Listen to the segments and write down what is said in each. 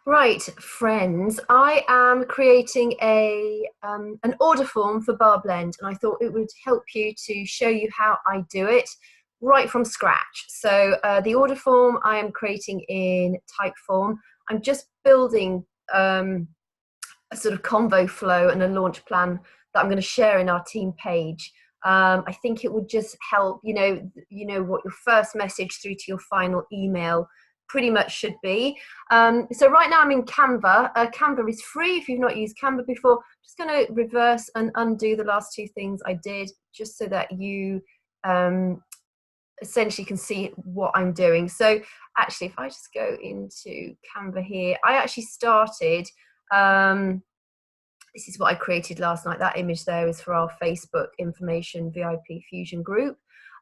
Right, friends, I am creating an order form for Barre Blend, and I thought it would help you to show you how I do it right from scratch. So the order form I am creating in Typeform. I'm just building a sort of convo flow and a launch plan that I'm going to share in our team page. I think it would just help, you know what your first message through to your final email pretty much should be. So right now I'm in Canva. Canva is free if you've not used Canva before. I'm just going to reverse and undo the last two things I did, just so that you essentially can see what I'm doing. So actually, if I just go into Canva here, I actually started, this is what I created last night. That image there is for our Facebook information VIP Fusion group.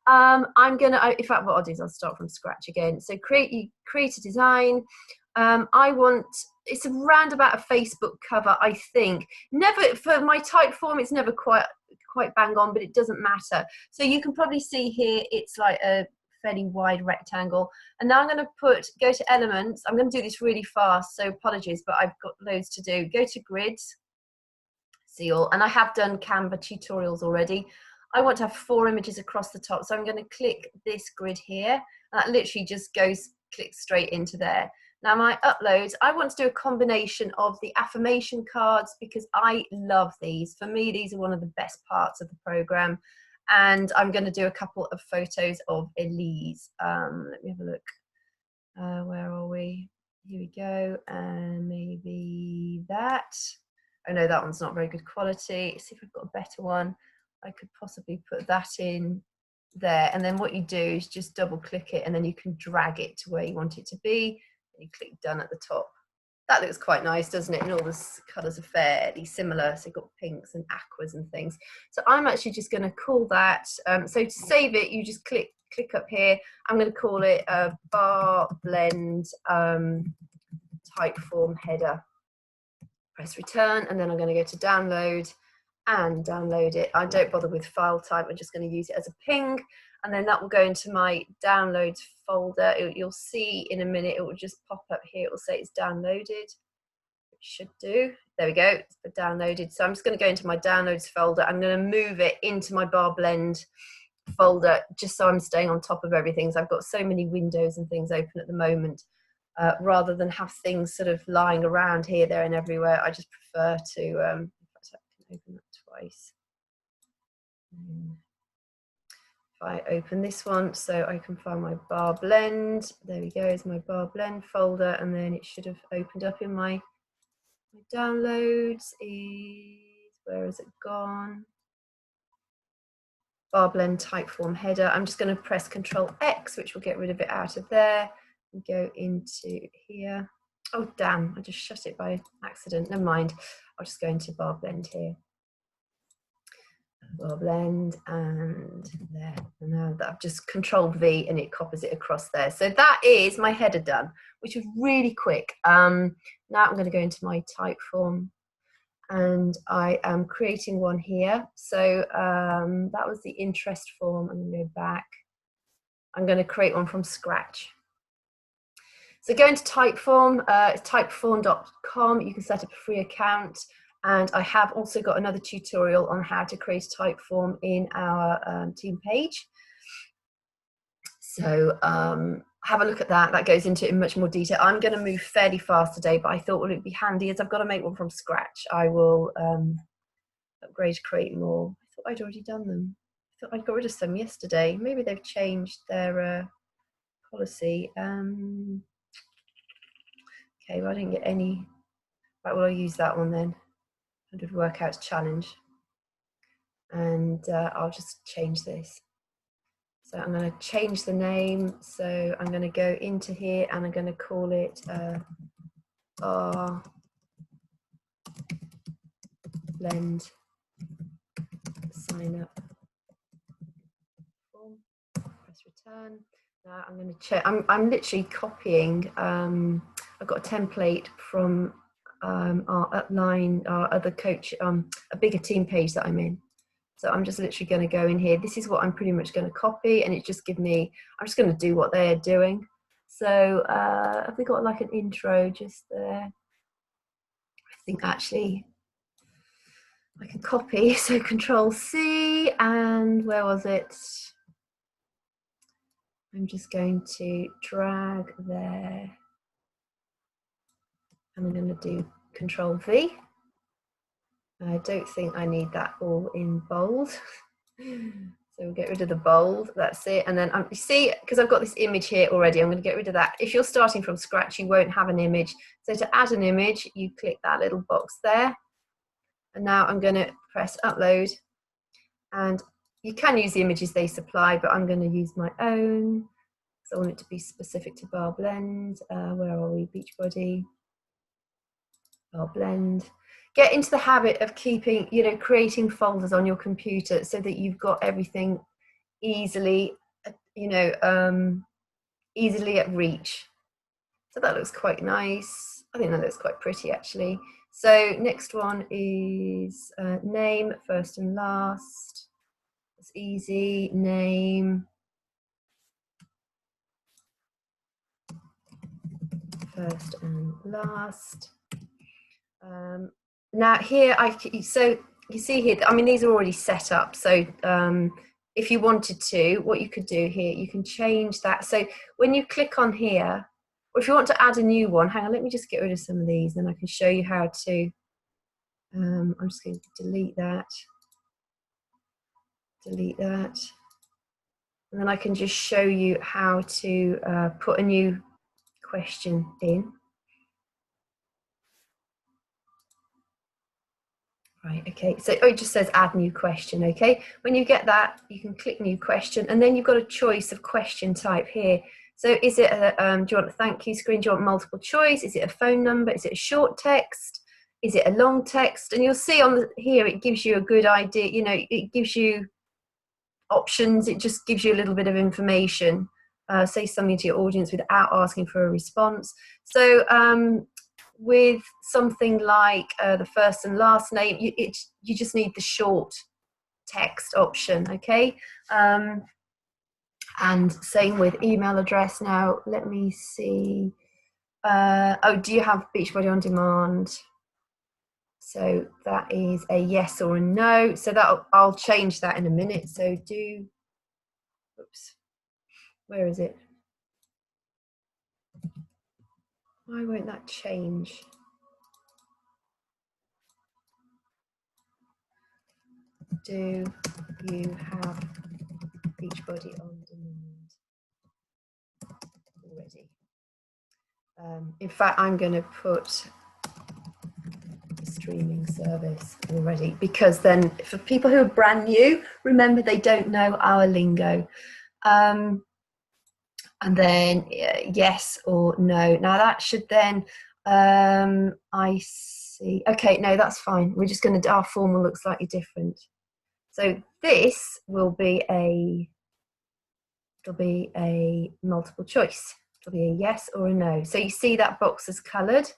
I'm gonna, in fact, what I'll do is I'll start from scratch again. So create a design. I want, it's around about a Facebook cover, I think. Never, for my Typeform, it's never quite bang on, but it doesn't matter. So you can probably see here, it's like a fairly wide rectangle. And now I'm going to go to elements. I'm going to do this really fast, so apologies, but I've got loads to do. Go to grids, see all, and I have done Canva tutorials already. I want to have 4 images across the top, so I'm going to click this grid here. That literally just clicks straight into there. Now my uploads, I want to do a combination of the affirmation cards because I love these. For me, these are one of the best parts of the program. And I'm going to do a couple of photos of Elise. Let me have a look. Where are we? Here we go. And maybe that. Oh no, that one's not very good quality. Let's see if I've got a better one. I could possibly put that in there. And then what you do is just double click it and then you can drag it to where you want it to be. And you click done at the top. That looks quite nice, doesn't it? And all the colours are fairly similar. So you've got pinks and aquas and things. So I'm actually just going to call that. So to save it, you just click up here. I'm going to call it a Barre Blend Typeform header. Press return, and then I'm going to go to download and download it. I don't bother with file type. I'm just going to use it as a ping, and then that will go into my downloads folder. You'll see in a minute, it will just pop up here. It will say it's downloaded. It should do. There we go. It's been downloaded. So I'm just going to go into my downloads folder. I'm going to move it into my Barre Blend folder just so I'm staying on top of everything. So I've got so many windows and things open at the moment. Rather than have things sort of lying around here, there and everywhere, I just prefer to, in fact I can open that twice. If I open this one, so I can find my Barre Blend, there we go, is my Barre Blend folder, and then it should have opened up in my downloads. Where has it gone? Barre Blend Typeform header. I'm just going to press Control X, which will get rid of it out of there. Go into here. Oh damn, I just shut it by accident. Never mind. I'll just go into Barre Blend here. Barre Blend, and there. And now that I've just Control V and it copies it across there. So that is my header done, which was really quick. Now I'm going to go into my Typeform, and I am creating one here. So that was the interest form. I'm going to go back. I'm going to create one from scratch. So go into Typeform, it's typeform.com. You can set up a free account. And I have also got another tutorial on how to create a Typeform in our team page. So have a look at that. That goes into it in much more detail. I'm going to move fairly fast today, but I thought would it be handy as I've got to make one from scratch. I will upgrade, create more. I thought I'd already done them. I thought I'd got rid of some yesterday. Maybe they've changed their policy. Okay, well, I didn't get any. Right, well, I'll use that one then. 100 workouts challenge. And I'll just change this. So I'm going to change the name. So I'm going to go into here and I'm going to call it Barre Blend sign up form. Press return. Now I'm going to check. I'm literally copying. I've got a template from our upline, our other coach, a bigger team page that I'm in. So I'm just literally going to go in here. This is what I'm pretty much going to copy, and it just give me, I'm just going to do what they're doing. So have we got like an intro just there? I think actually I can copy, so Control C, and where was it? I'm just going to drag there, and I'm going to do Control V. I don't think I need that all in bold. So we'll get rid of the bold, that's it. And then you see, because I've got this image here already, I'm going to get rid of that. If you're starting from scratch, you won't have an image. So to add an image, you click that little box there. And now I'm going to press upload. And you can use the images they supply, but I'm going to use my own. So I want it to be specific to Barre Blend. Where are we? Beachbody. Barre Blend. Get into the habit of keeping, creating folders on your computer so that you've got everything easily, easily at reach. So that looks quite nice. I think that looks quite pretty actually. So next one is name, first and last. It's easy, name, first and last. Now here, so you see here, I mean, these are already set up. So if you wanted to, what you could do here, you can change that. So when you click on here, or if you want to add a new one, hang on, let me just get rid of some of these, then I can show you how to, I'm just going to delete that, and then I can just show you how to put a new question in. Right, okay, so it just says add new question, okay? When you get that, you can click new question, and then you've got a choice of question type here. So is it a, do you want a thank you screen? Do you want multiple choice? Is it a phone number? Is it a short text? Is it a long text? And you'll see on here, it gives you a good idea, it gives you options, it just gives you a little bit of information. Say something to your audience without asking for a response. So with something like the first and last name, you just need the short text option, okay? And same with email address. Now, let me see. Oh, do you have Beachbody On Demand? So that is a yes or a no. So I'll change that in a minute. So oops, where is it? Why won't that change? Do you have Beachbody On Demand already? In fact, I'm going to put streaming service already, because then for people who are brand new, remember they don't know our lingo. And then yes or no. Now that should then, I see. Okay, no, that's fine. We're just going to, our form will look slightly different. So this will be it'll be a multiple choice. It'll be a yes or a no. So you see that box is coloured.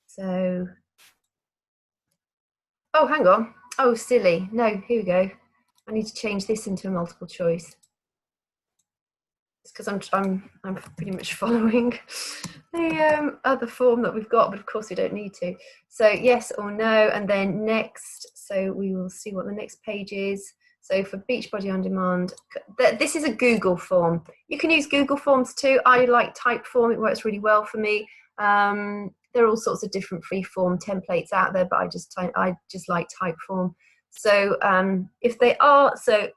So, oh, hang on. Oh, silly. No, here we go. I need to change this into a multiple choice. It's because I'm pretty much following the other form that we've got, but of course we don't need to. So yes or no, and then next. So we will see what the next page is. So for Beachbody On Demand, this is a Google form. You can use Google Forms too. I like Typeform, it works really well for me. There are all sorts of different free form templates out there, but I just like Typeform. So if they are, so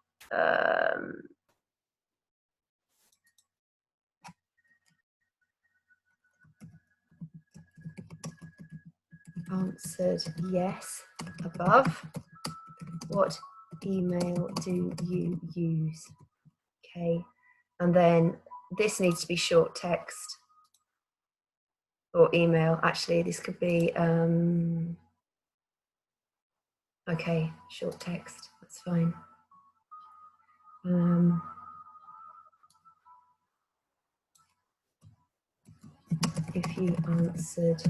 answered yes above, what email do you use? Okay, and then this needs to be short text or email. Actually, this could be okay, short text, that's fine. If you answered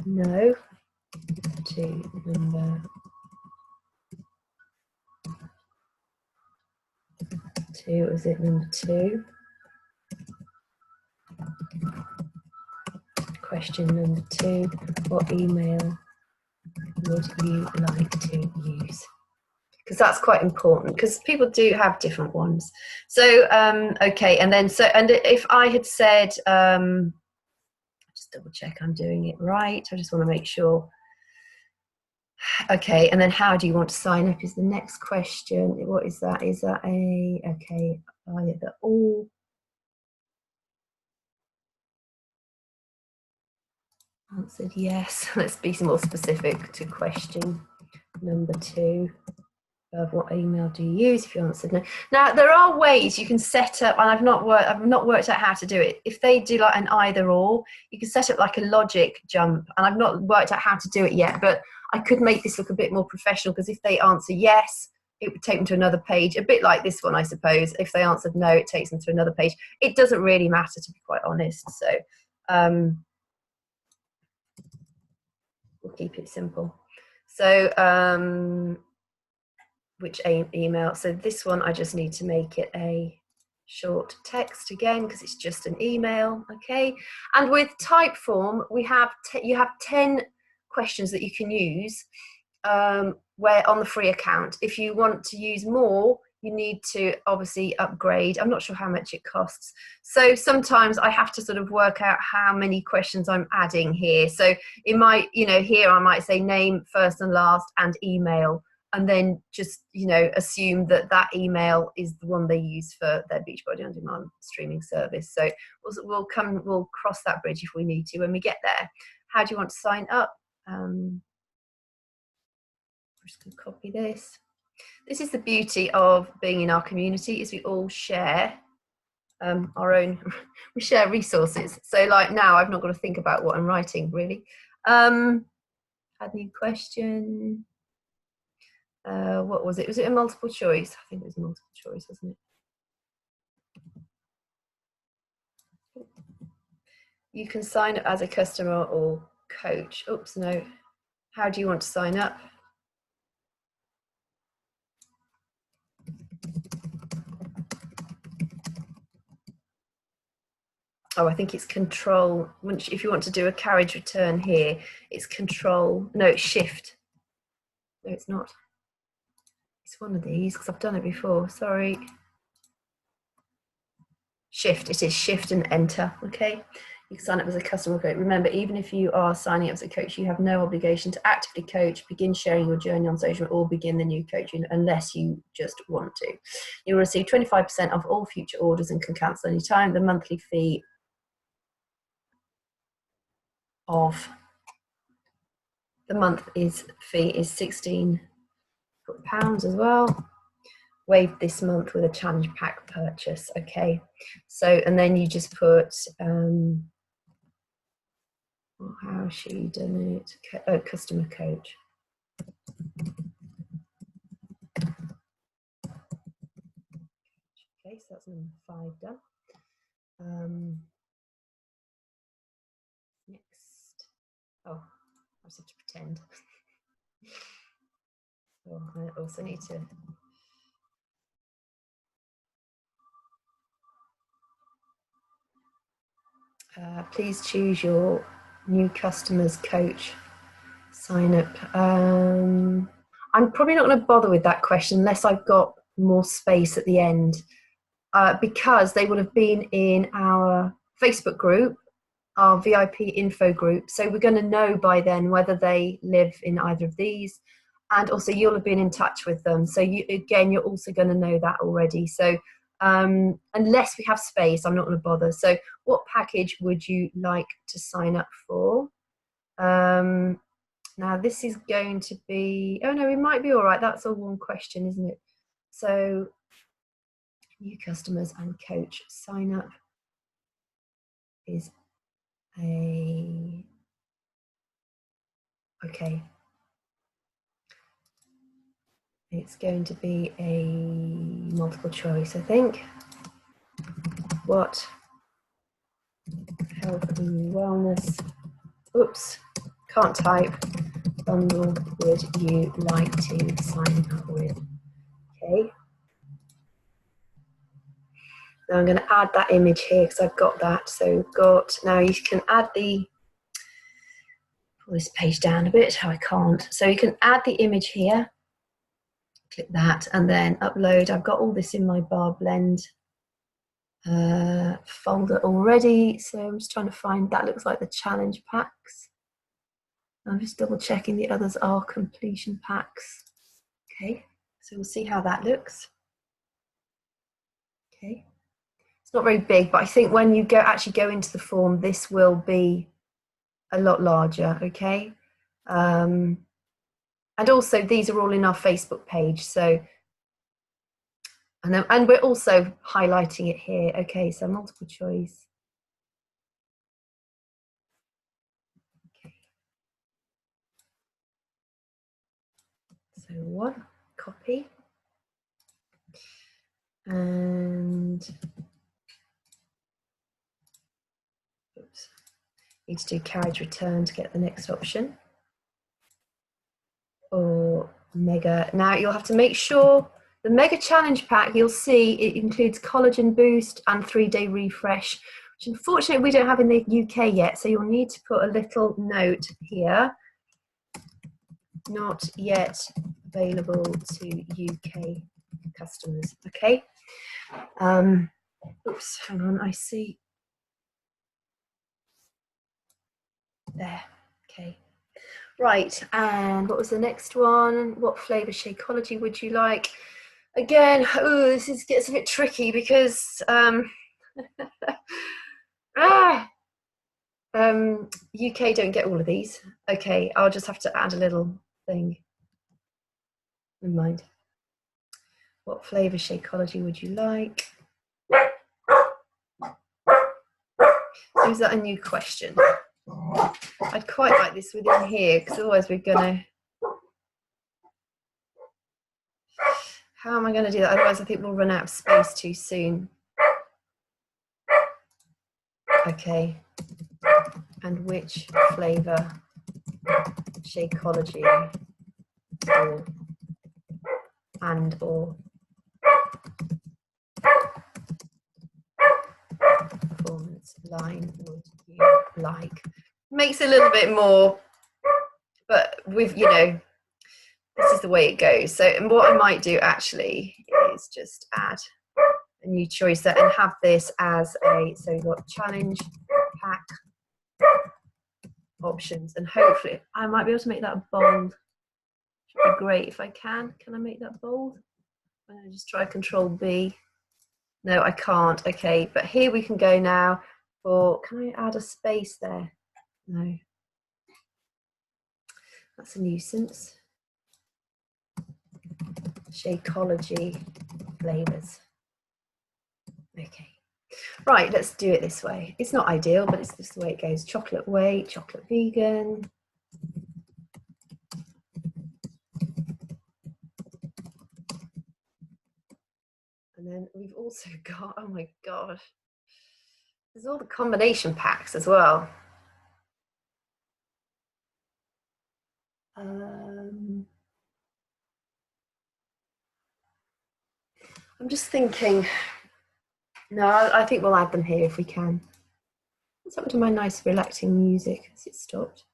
no to number 2, was it number 2? question number 2, what email would you like to use? Because that's quite important, because people do have different ones. So okay, and then and if I had said just double check I'm doing it right, I just want to make sure. Okay, and then how do you want to sign up is the next question. What is that? Is that a, okay, either all answered yes. Let's be more specific to question number 2. Of what email do you use if you answered no. Now there are ways you can set up, and I've not worked out how to do it. If they do like an either or, you can set up like a logic jump, and I've not worked out how to do it yet, but I could make this look a bit more professional, because if they answer yes, it would take them to another page, a bit like this one, I suppose. If they answered no, it takes them to another page. It doesn't really matter, to be quite honest. So we'll keep it simple. So which email? So this one, I just need to make it a short text again, because it's just an email. Okay, and with Typeform, we have you have 10 questions that you can use where on the free account. If you want to use more, you need to obviously upgrade. I'm not sure how much it costs, so sometimes I have to sort of work out how many questions I'm adding here. So it might, you know, here I might say name, first and last, and email, and then just, you know, assume that that email is the one they use for their Beachbody On Demand streaming service. So we'll cross that bridge if we need to when we get there. How do you want to sign up? I'm just going to copy this. This is the beauty of being in our community, is we all share our own, we share resources. So like now I've not got to think about what I'm writing really. Add new question. What was it? Was it a multiple choice? I think it was a multiple choice, wasn't it? You can sign up as a customer or coach. Oops, no. How do you want to sign up? Oh, I think it's control. If you want to do a carriage return here, it's control. No, it's shift. No, it's not. It's one of these, because I've done it before. Sorry. Shift. It is shift and enter. Okay. You can sign up as a customer coach. Remember, even if you are signing up as a coach, you have no obligation to actively coach, begin sharing your journey on social, or begin the new coaching unless you just want to. You'll receive 25% off all future orders and can cancel anytime. The monthly fee of fee is £16 as well. Waived this month with a challenge pack purchase. Okay, so and then you just put how she done it. Customer coach. Okay, so that's number 5 done. Next. Oh, I just have to pretend. Oh, I also need to. Please choose your new customers coach. Sign up. I'm probably not going to bother with that question unless I've got more space at the end, because they would have been in our Facebook group, our VIP info group. So we're going to know by then whether they live in either of these. And also you'll have been in touch with them. So you're also going to know that already. So unless we have space, I'm not going to bother. So what package would you like to sign up for? Now this is going to be, oh no, we might be all right. That's all one question, isn't it? So new customers and coach sign up is okay. It's going to be a multiple choice, I think. What health and wellness, oops, can't type, bundle would you like to sign up with? Okay. Now I'm going to add that image here because I've got that. So now you can add the pull this page down a bit. I can't. So you can add the image here. Click that and then upload. I've got all this in my Barre Blend folder already. So I'm just trying to find, that looks like the challenge packs. I'm just double checking the others are completion packs. Okay, so we'll see how that looks. Okay, it's not very big, but I think when you actually go into the form, this will be a lot larger. Okay, and also these are all in our Facebook page. So, and we're also highlighting it here. Okay, so multiple choice. Okay. So one, copy, and oops, need to do carriage return to get the next option. Or mega. Now you'll have to make sure the mega challenge pack, you'll see it includes collagen boost and 3-day refresh, which unfortunately we don't have in the UK yet. So you'll need to put a little note here. Not yet available to UK customers. Okay. Oops, hang on, I see. There. Okay. Right, and what was the next one? What flavour Shakeology would you like? Again, this gets a bit tricky because UK don't get all of these. Okay, I'll just have to add a little thing. Never mind. What flavour Shakeology would you like? So is that a new question? I'd quite like this within here because otherwise we're gonna. How am I going to do that? Otherwise I think we'll run out of space too soon. Okay. And which flavour Shakeology or performance line would you like? Makes a little bit more, but with, you know, this is the way it goes. So, and what I might do actually is just add a new choice there and have this as a, so you've got challenge pack options, and hopefully I might be able to make that bold. Should be great if I can. Can I make that bold? I'm going to just try Control B. No, I can't. Okay, but here we can go now for, can I add a space there? No. That's a nuisance. Shakeology flavors. Okay. Right, let's do it this way. It's not ideal, but it's just the way it goes. Chocolate whey, chocolate vegan. And then we've also got, oh my God, there's all the combination packs as well. I'm just thinking, no, I think we'll add them here if we can. What's happened to my nice relaxing music? Has it stopped?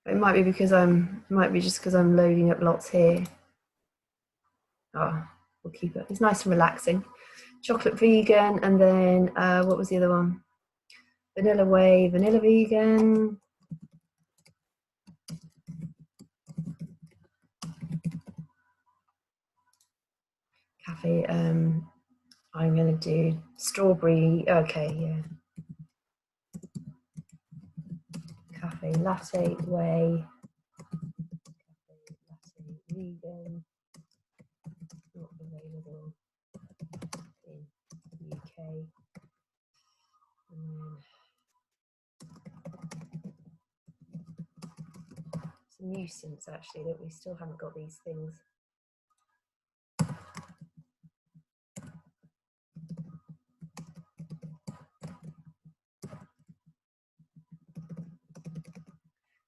It might be because just because I'm loading up lots here. Oh, we'll keep it. It's nice and relaxing. Chocolate vegan, and then what was the other one? Vanilla whey, vanilla vegan. Cafe. I'm going to do strawberry. Okay, yeah. Cafe latte whey. Cafe latte vegan. Not available in UK. And then it's a nuisance actually that we still haven't got these things.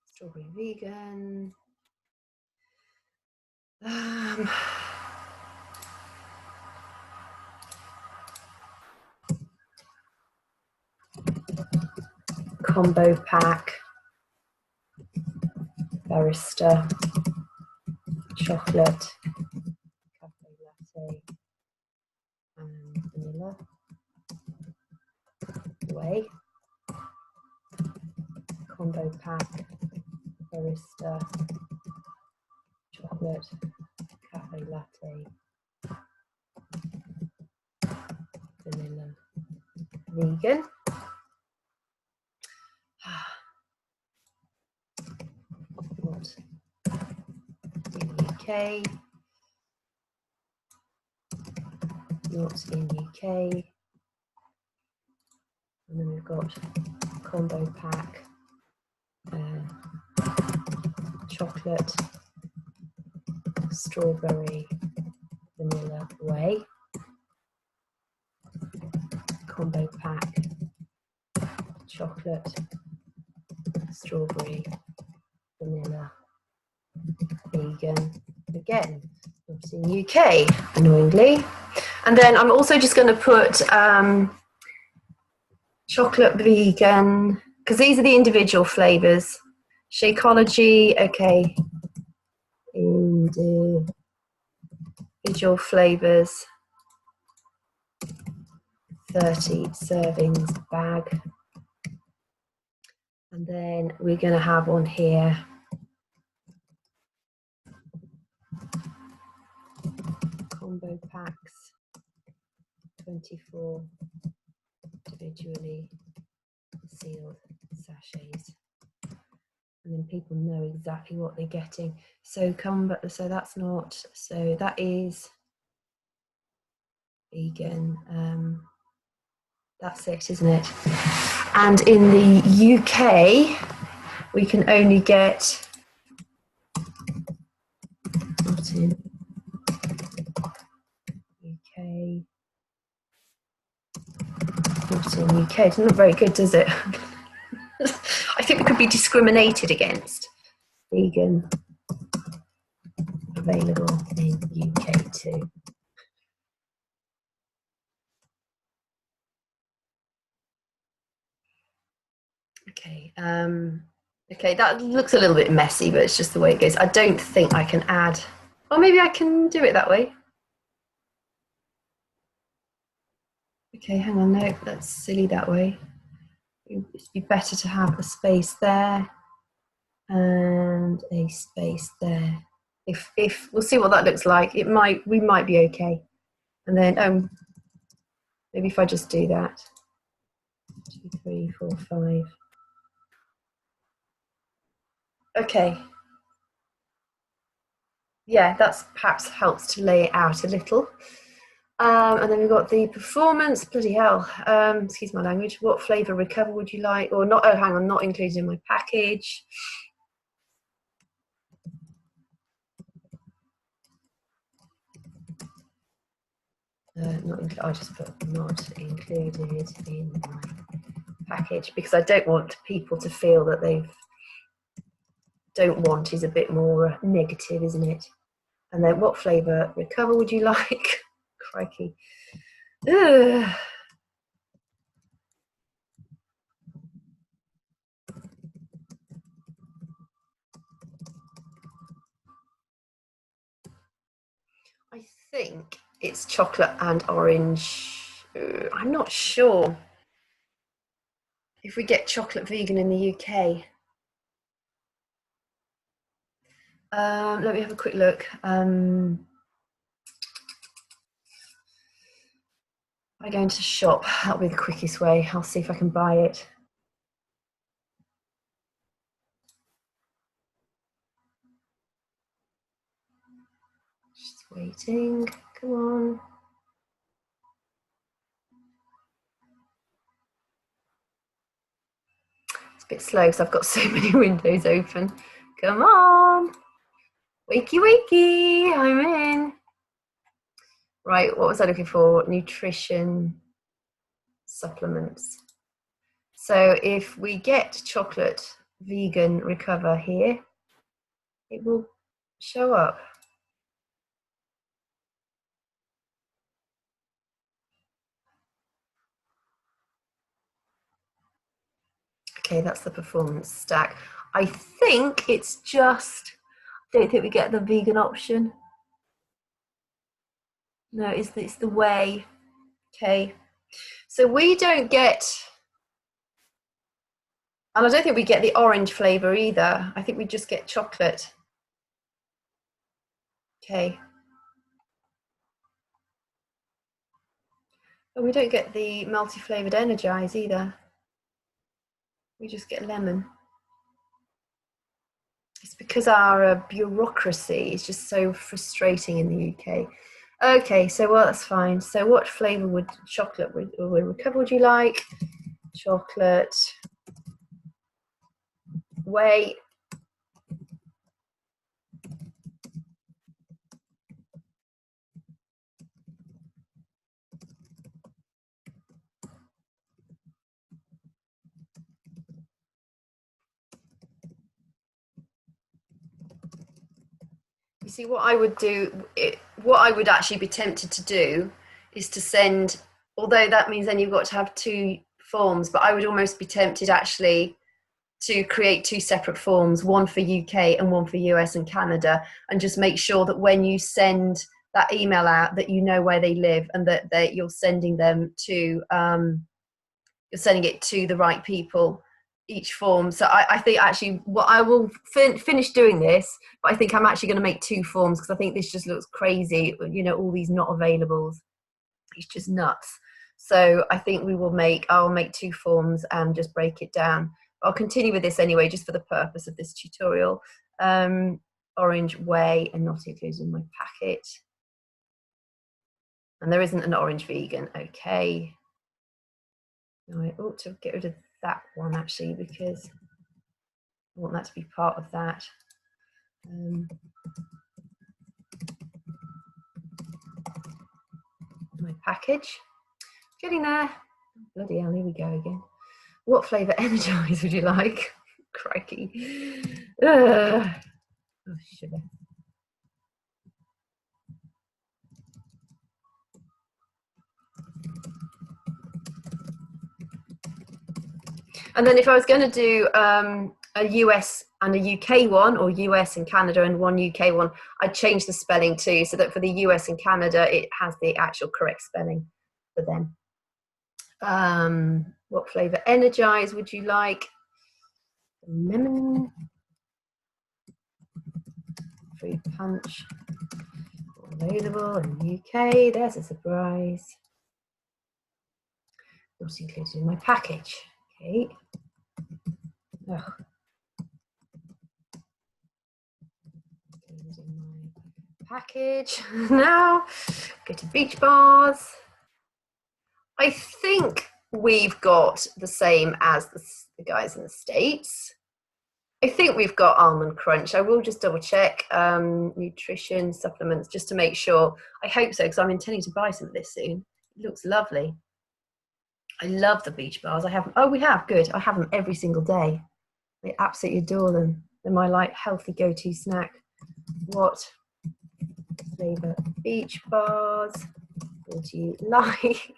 Strawberry vegan. combo pack, barista, chocolate, cafe latte, and vanilla. Way. Combo pack, barista, chocolate, cafe latte, vanilla, vegan. Not in UK. Not in UK. And then we've got combo pack, chocolate, strawberry, vanilla whey. Combo pack, chocolate, strawberry, vanilla, vegan. Again, not in UK, annoyingly. And then I'm also just going to put chocolate vegan, because these are the individual flavors. Shakeology, okay. Individual flavors, 30 servings bag. And then we're going to have on here combo packs, 24 individually sealed sachets. And then people know exactly what they're getting. So so that's not, so that is vegan. That's it, isn't it? And in the UK, we can only get, not in UK, not in UK. It's not very good, does it? I think we could be discriminated against. Vegan available in UK too. Okay, okay, that looks a little bit messy, but it's just the way it goes. I don't think I can add, or maybe I can do it that way. Okay, hang on, no, that's silly that way. It'd be better to have a space there and a space there. If we'll see what that looks like. We might be okay. And then maybe if I just do that. 2, 3, 4, 5. Okay. Yeah, that's perhaps helps to lay it out a little. And then we've got the performance. Bloody hell. Excuse my language. What flavour recover would you like? Or not? Oh, hang on. Not included in my package. I just put not included in my package because I don't want people to feel that they don't want is a bit more negative, isn't it? And then what flavour recover would you like? Crikey. Ugh. I think it's chocolate and orange. I'm not sure if we get chocolate vegan in the UK. Let me have a quick look. I go into shop, that'll be the quickest way. I'll see if I can buy it. Just waiting, come on. It's a bit slow because I've got so many windows open. Come on. Wakey, wakey, I'm in. Right, what was I looking for? Nutrition supplements. So if we get chocolate vegan recover here, it will show up. Okay, that's the performance stack. I think it's just, I don't think we get the vegan option. No, it's the whey. Okay, so we don't get, and I don't think we get the orange flavor either. I think we just get chocolate. Okay. But we don't get the multi-flavored Energize either. We just get lemon. It's because our bureaucracy is just so frustrating in the UK. Okay, so well, that's fine. So what flavor would chocolate would you like? Chocolate, whey. You see, what I would do, what I would actually be tempted to do is to send, although that means then you've got to have 2 forms, but I would almost be tempted actually to create 2 separate forms, one for UK and one for US and Canada, and just make sure that when you send that email out that you know where they live and that you're sending them to, you're sending it to the right people, each form. So I think actually what I will finish doing this, but I think I'm actually going to make 2 forms because I think this just looks crazy, you know, all these not availables. It's just nuts. So I think I'll make 2 forms and just break it down. I'll continue with this anyway, just for the purpose of this tutorial. Orange whey and not included in my packet. And there isn't an orange vegan, okay. Now I ought to get rid of that one actually, because I want that to be part of that. My package, getting there. Bloody hell, here we go again. What flavour Energize would you like? Crikey. Oh, sugar. And then if I was going to do a US and a UK one, or US and Canada and one UK one, I'd change the spelling too, so that for the US and Canada, it has the actual correct spelling for them. What flavour Energize would you like? Lemon. Fruit punch. Available in the UK. There's a surprise. Not included in my package. Okay. Ugh. Included in my package. Now, go to beach bars. I think we've got the same as the guys in the States. I think we've got Almond Crunch. I will just double check nutrition supplements just to make sure. I hope so, because I'm intending to buy some of this soon. It looks lovely. I love the beach bars. I have them. Oh, we have. Good. I have them every single day. I absolutely adore them. They're my like healthy go-to snack. What flavor beach bars would you like?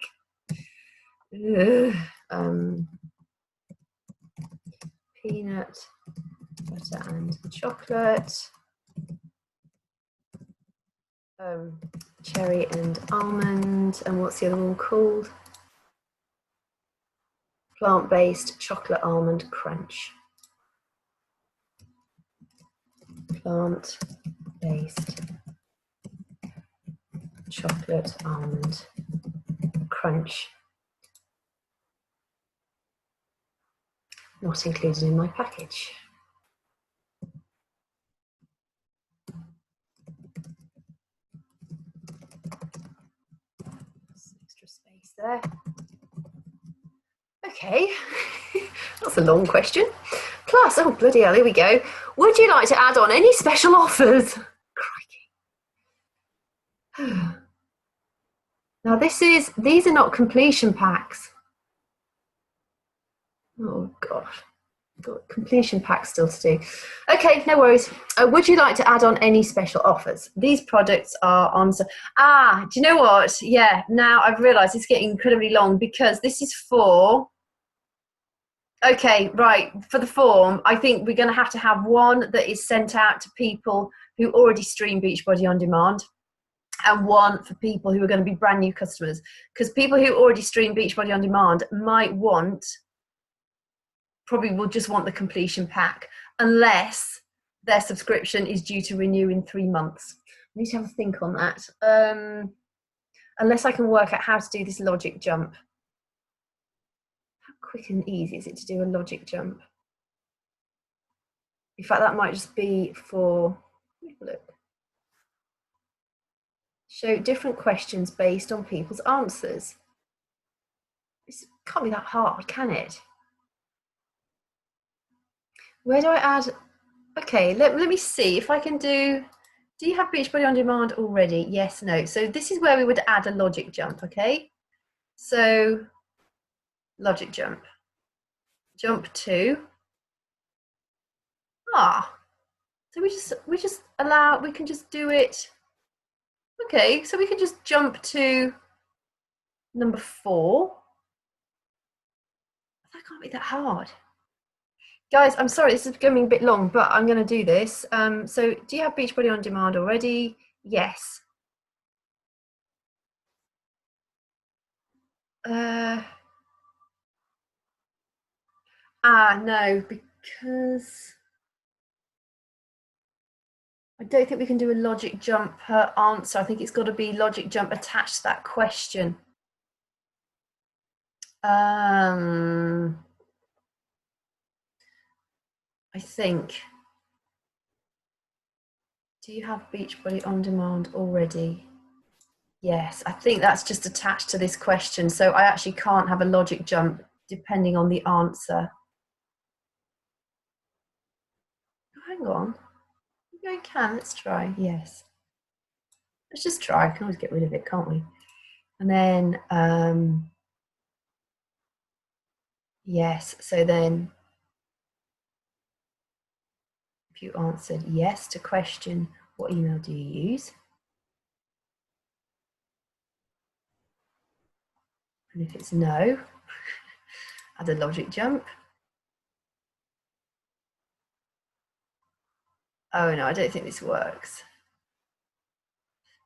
Peanut butter and chocolate, cherry and almond, and what's the other one called? Plant-based chocolate almond crunch. Plant-based chocolate almond crunch. Not included in my package. Extra space there. Okay, that's a long question. Plus, oh bloody hell, here we go. Would you like to add on any special offers? Crikey. Now these are not completion packs. Oh gosh, got completion packs still to do. Okay, no worries. Would you like to add on any special offers? These products are on. Do you know what? Yeah, now I've realised it's getting incredibly long because this is for Okay, right. For the form, I think we're going to have one that is sent out to people who already stream Beachbody on demand, and one for people who are going to be brand new customers. Because people who already stream Beachbody on demand probably will just want the completion pack, unless their subscription is due to renew in 3 months. I need to have a think on that. Unless I can work out how to do this logic jump. How quick and easy is it to do a logic jump? In fact, that might just be for, look, show different questions based on people's answers. It can't be that hard, can it? Where do I add? Okay, let me see if I can do you have Beachbody on demand already? Yes, no. So this is where we would add a logic jump, okay? So logic jump. Jump to. So we can just do it. Okay, so we can just jump to number 4. That can't be that hard. Guys, I'm sorry, this is going a bit long, but I'm going to do this. So do you have Beachbody on demand already? Yes. No, because I don't think we can do a logic jump per answer. I think it's got to be logic jump attached to that question. I think. Do you have Beachbody on demand already? Yes, I think that's just attached to this question. So I actually can't have a logic jump depending on the answer. Oh, hang on. Maybe I can. Let's try. Yes. Let's just try. I can always get rid of it, can't we? And then, yes. So then if you answered yes to question, what email do you use? And if it's no, add a logic jump. Oh no, I don't think this works.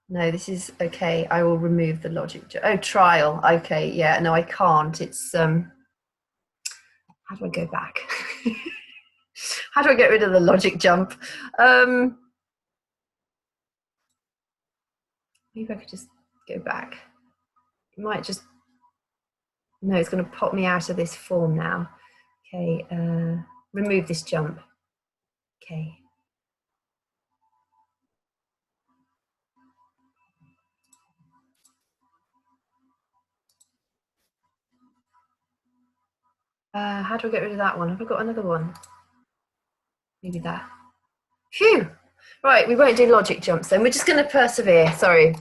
No, this is okay. I will remove the logic jump. Oh, trial. Okay, yeah, no, I can't. It's how do I go back? How do I get rid of the logic jump? Maybe I could just go back. It might just, no, it's going to pop me out of this form now. Okay, remove this jump. Okay. How do I get rid of that one? Have I got another one? Maybe that. Phew! Right, we won't do logic jumps then. We're just going to persevere. Sorry.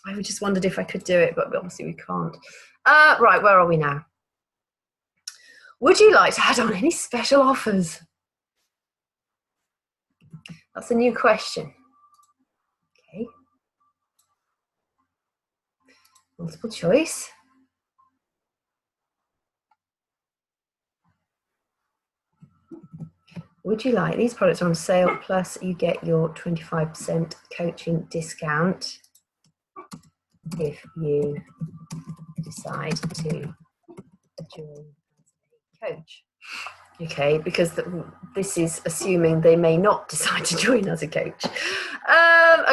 I just wondered if I could do it, but obviously we can't. Right, where are we now? Would you like to add on any special offers? That's a new question. Okay. Multiple choice. Would you like these products on sale, plus you get your 25% coaching discount if you decide to join as a coach? Okay, because this is assuming they may not decide to join as a coach.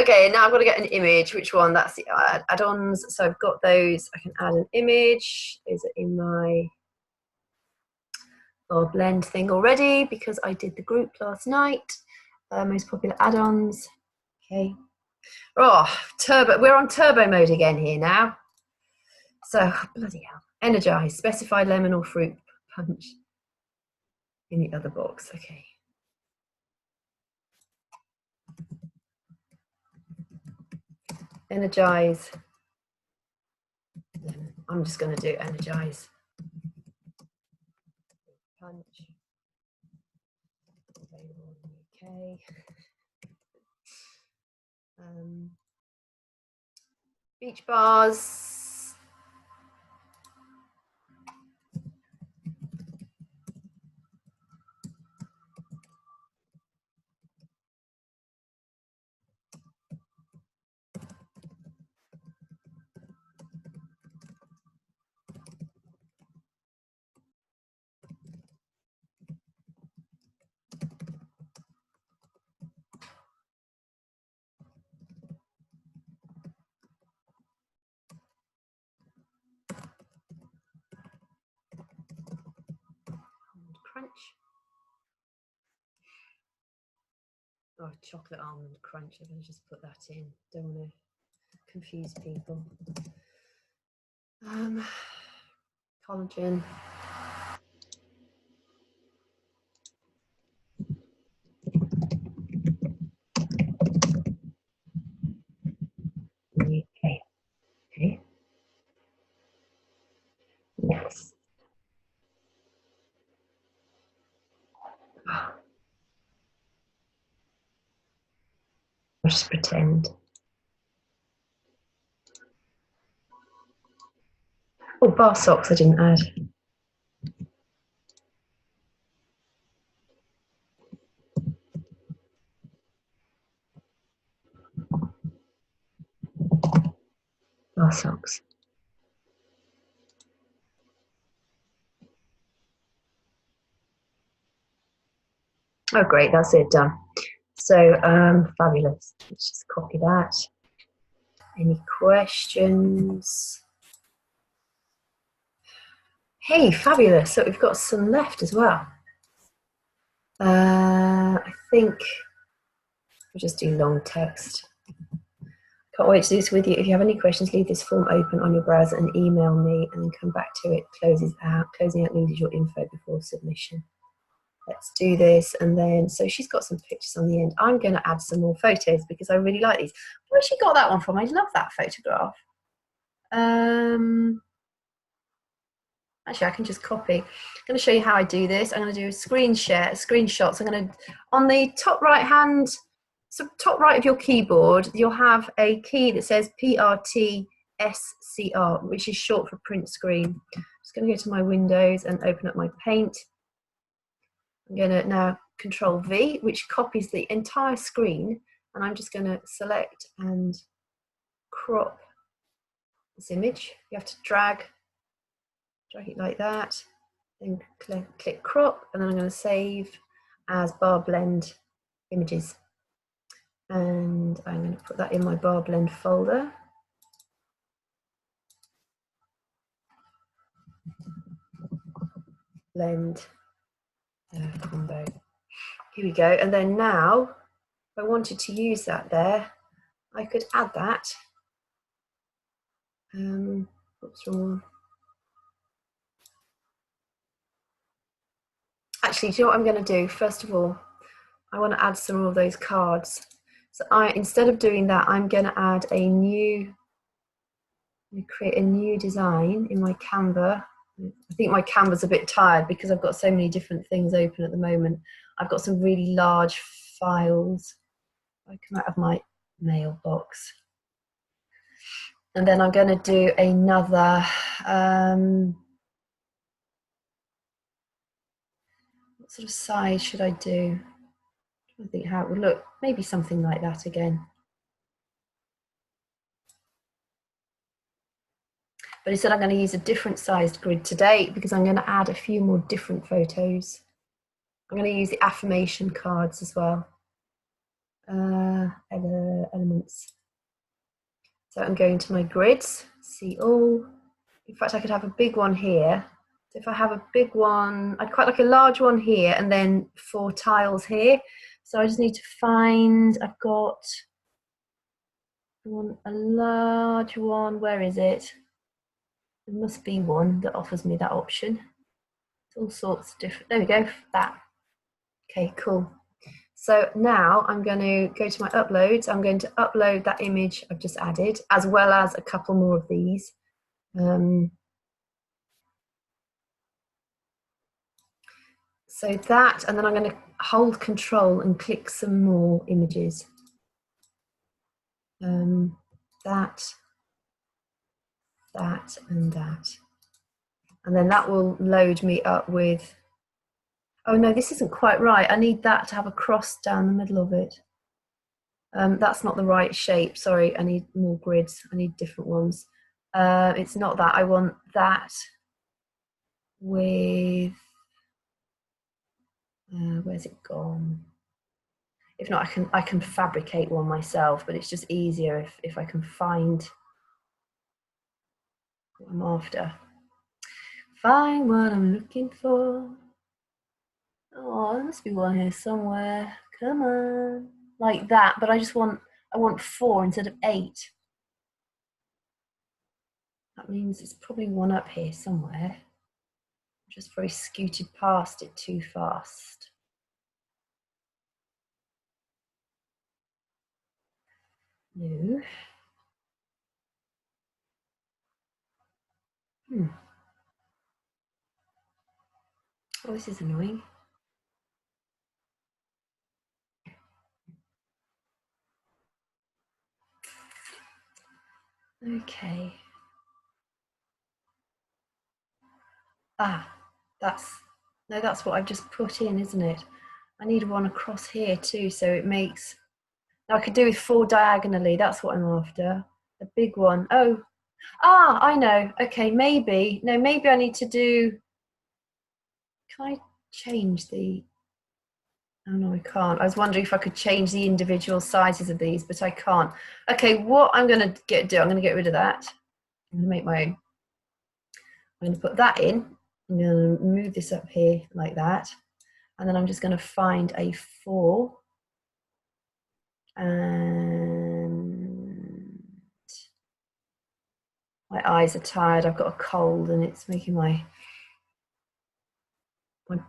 Okay, now I've got to get an image. Which one? That's the add-ons. So I've got those. I can add an image. Is it in my Barre Blend thing already? Because I did the group last night. Most popular add-ons. Okay. Oh, turbo. We're on turbo mode again here now. So, bloody hell. Energize. Specify lemon or fruit punch in the other box. Okay. Energize. I'm just going to do energize. Punch. Available in the UK. Beach bars. Oh, chocolate almond crunch. I'm going to just put that in. Don't want to confuse people. Collagen. Okay. Okay. Next. I'll just pretend. Oh, bar socks I didn't add. Bar socks. Oh, great, that's it, done. So, fabulous. Let's just copy that. Any questions? Hey, fabulous. So we've got some left as well. I think we'll just do long text. Can't wait to do this with you. If you have any questions, leave this form open on your browser and email me and then come back to it. Closing out needed your info before submission. Let's do this. And then, so she's got some pictures on the end. I'm going to add some more photos because I really like these. Where's she got that one from? I love that photograph. Actually, I can just copy. I'm going to show you how I do this. I'm going to do a screen share, screenshots. I'm going to, on the top right hand, so top right of your keyboard, you'll have a key that says PRTSCR, which is short for print screen. I'm just going to go to my Windows and open up my Paint. I'm going to now Control V, which copies the entire screen. And I'm just going to select and crop this image. You have to drag it like that, then click crop, and then I'm going to save as Barre Blend images. And I'm going to put that in my Barre Blend folder. Blend combo. Here we go. And then now, if I wanted to use that there, I could add that. What's wrong? Actually, do you know what I'm going to do? First of all, I want to add some more of those cards. So instead of doing that, I'm going to add a new, create a new design in my Canva. I think my Canva's a bit tired because I've got so many different things open at the moment. I've got some really large files. I come out of my mailbox. And then I'm going to do another, what sort of size should I do? I think how it would look, maybe something like that again. But he said I'm going to use a different sized grid today because I'm going to add a few more different photos. I'm going to use the affirmation cards as well. Elements. So I'm going to my grids, see all. In fact, I could have a big one here. So if I have a big one, I'd quite like a large one here and then 4 tiles here. So I just need to find, I want a large one. Where is it? There must be one that offers me that option. It's all sorts of different, there we go, that. Okay, cool. So now I'm going to go to my uploads. I'm going to upload that image I've just added, as well as a couple more of these. So that, and then I'm going to hold Control and click some more images. That, and that. And then that will load me up with, oh no, this isn't quite right. I need that to have a cross down the middle of it. That's not the right shape. Sorry, I need more grids. I need different ones. It's not that. I want that with, where's it gone? If not, I can fabricate one myself, but it's just easier if I can find what I'm after. Find what I'm looking for. Oh, there must be one here somewhere. Come on. like that, but I want 4 instead of 8. That means it's probably one up here somewhere. Just very scooted past it too fast. No. Oh, this is annoying. Okay. Ah, that's what I've just put in, isn't it? I need one across here too, so it makes, now I could do with 4 diagonally, that's what I'm after. A big one. Oh, I know. Okay, maybe I need to do, can I change the, oh no, I can't. I was wondering if I could change the individual sizes of these, but I can't. Okay, what I'm going to do, I'm going to get rid of that. I'm going to make my own. I'm going to put that in. I'm going to move this up here like that. And then I'm just going to find a 4. And my eyes are tired. I've got a cold and it's making my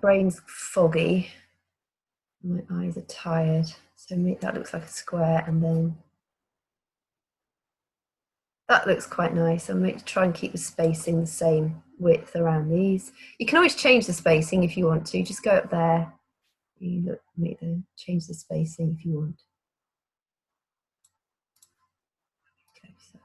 brain's foggy. My eyes are tired. So that looks like a square, and then that looks quite nice. I'm going to try and keep the spacing the same width around these. You can always change the spacing if you want to. Just go up there. You change the spacing if you want. Okay, so.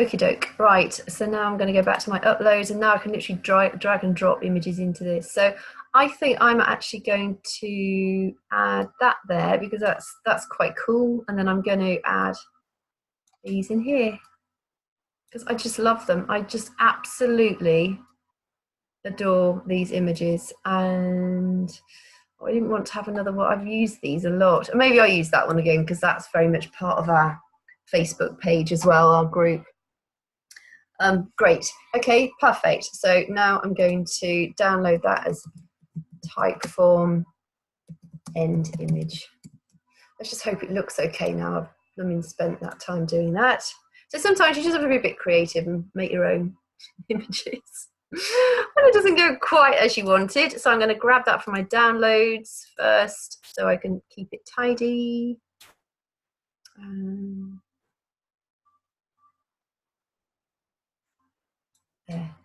Okie doke. Right. So now I'm going to go back to my uploads, and now I can literally drag and drop images into this. So I think I'm actually going to add that there because that's quite cool. And then I'm going to add these in here because I just love them. I just absolutely adore these images, and I didn't want to have another one. I've used these a lot. Maybe I'll use that one again because that's very much part of our Facebook page as well, our group. Great. Okay, perfect. So now I'm going to download that as Typeform end image. Let's just hope it looks okay now. I've spent that time doing that. So sometimes you just have to be a bit creative and make your own images when it doesn't go quite as you wanted. So I'm going to grab that from my downloads first so I can keep it tidy. There.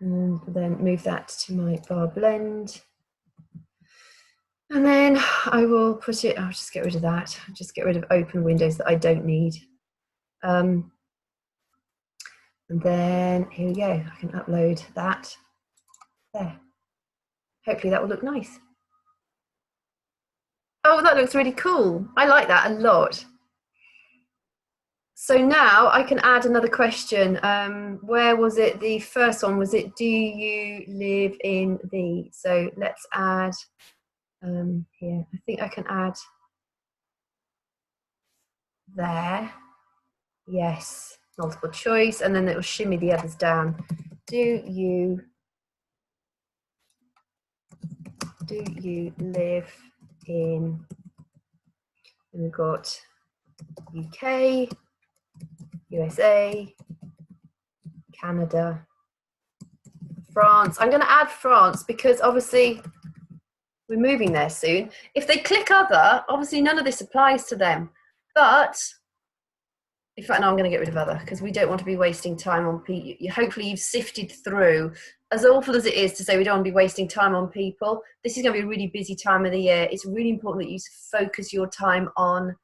And then move that to my Barre Blend. And then I will put it, I'll just get rid of that. I'll just get rid of open windows that I don't need. And then here we go. I can upload that there. Hopefully that will look nice. Oh, that looks really cool. I like that a lot. So now I can add another question. Where was it? The first one was it, do you live in the? So let's add here. I think I can add there. Yes, multiple choice, and then it will shimmy the others down. Do you live in? And we've got UK, USA, Canada, France. I'm going to add France because obviously we're moving there soon. If they click other, obviously none of this applies to them. But in fact, no, I'm going to get rid of other because we don't want to be wasting time on people. Hopefully you've sifted through, as awful as it is to say we don't want to be wasting time on people. This is going to be a really busy time of the year. It's really important that you focus your time on